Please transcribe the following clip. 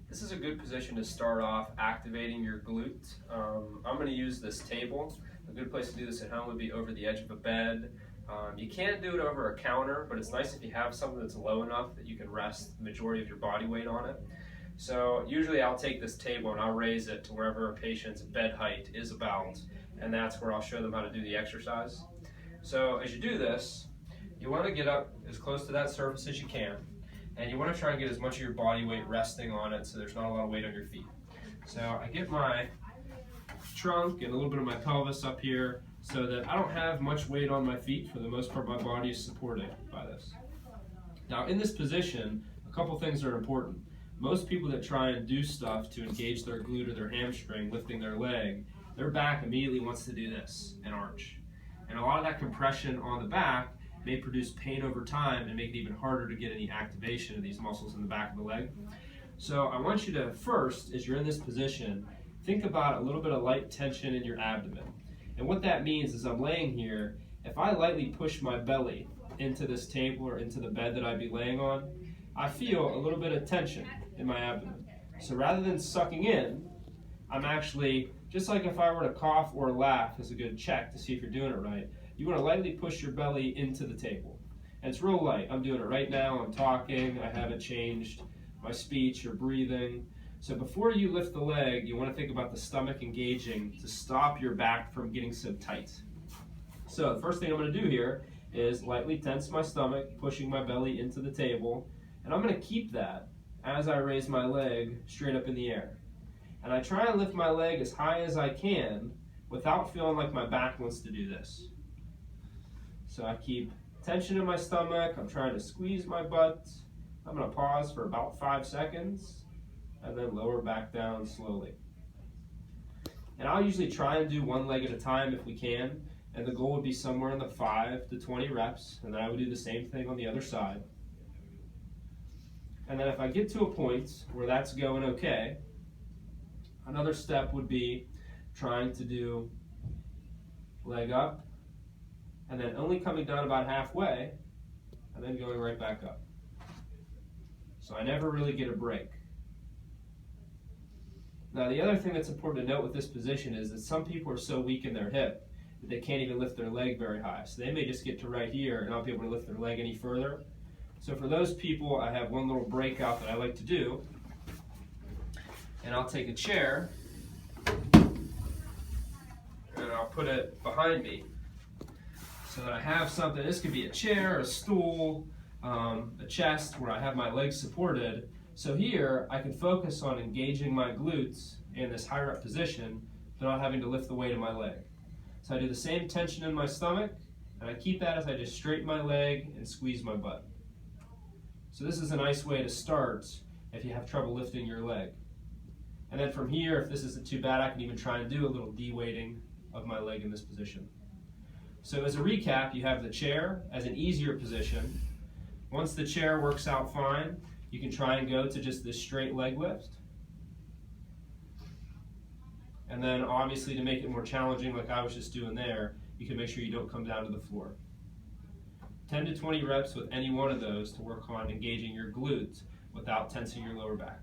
This is a good position to start off activating your glute. I'm going to use this table. A good place to do this at home would be over the edge of a bed. You can't do it over a counter, but it's nice if you have something that's low enough that you can rest the majority of your body weight on it. So usually I'll take this table and I'll raise it to wherever a patient's bed height is about, and that's where I'll show them how to do the exercise. So as you do this, you want to get up as close to that surface as you can, and you want to try and get as much of your body weight resting on it so there's not a lot of weight on your feet. So I get my trunk and a little bit of my pelvis up here so that I don't have much weight on my feet. For the most part, my body is supported by this. Now in this position, a couple things are important. Most people that try and do stuff to engage their glute or their hamstring, lifting their leg, their back immediately wants to do this and arch. And a lot of that compression on the back may produce pain over time and make it even harder to get any activation of these muscles in the back of the leg. So I want you to first, as you're in this position, think about a little bit of light tension in your abdomen. And what that means is I'm laying here, if I lightly push my belly into this table or into the bed that I'd be laying on, I feel a little bit of tension in my abdomen. So rather than sucking in, I'm actually, just like if I were to cough or laugh as a good check to see if you're doing it right, you want to lightly push your belly into the table. And it's real light. I'm doing it right now. I'm talking. I haven't changed my speech or breathing. So before you lift the leg, you want to think about the stomach engaging to stop your back from getting so tight. So the first thing I'm going to do here is lightly tense my stomach, pushing my belly into the table. And I'm going to keep that as I raise my leg straight up in the air. And I try and lift my leg as high as I can without feeling like my back wants to do this. So I keep tension in my stomach. I'm trying to squeeze my butt. I'm going to pause for about 5 seconds and then lower back down slowly. And I'll usually try and do one leg at a time if we can. And the goal would be somewhere in the 5 to 20 reps. And then I would do the same thing on the other side. And then if I get to a point where that's going okay, another step would be trying to do leg up, and then only coming down about halfway, and then going right back up. So I never really get a break. Now the other thing that's important to note with this position is that some people are so weak in their hip that they can't even lift their leg very high. So they may just get to right here and not be able to lift their leg any further. So for those people, I have one little breakout that I like to do. And I'll take a chair and I'll put it behind me so that I have something. This could be a chair, a stool, a chest where I have my legs supported. So here I can focus on engaging my glutes in this higher up position without having to lift the weight of my leg. So I do the same tension in my stomach, and I keep that as I just straighten my leg and squeeze my butt. So this is a nice way to start if you have trouble lifting your leg. And then from here, if this isn't too bad, I can even try and do a little de-weighting of my leg in this position. So as a recap, you have the chair as an easier position. Once the chair works out fine, you can try and go to just this straight leg lift. And then obviously to make it more challenging, like I was just doing there, you can make sure you don't come down to the floor. 10 to 20 reps with any one of those to work on engaging your glutes without tensing your lower back.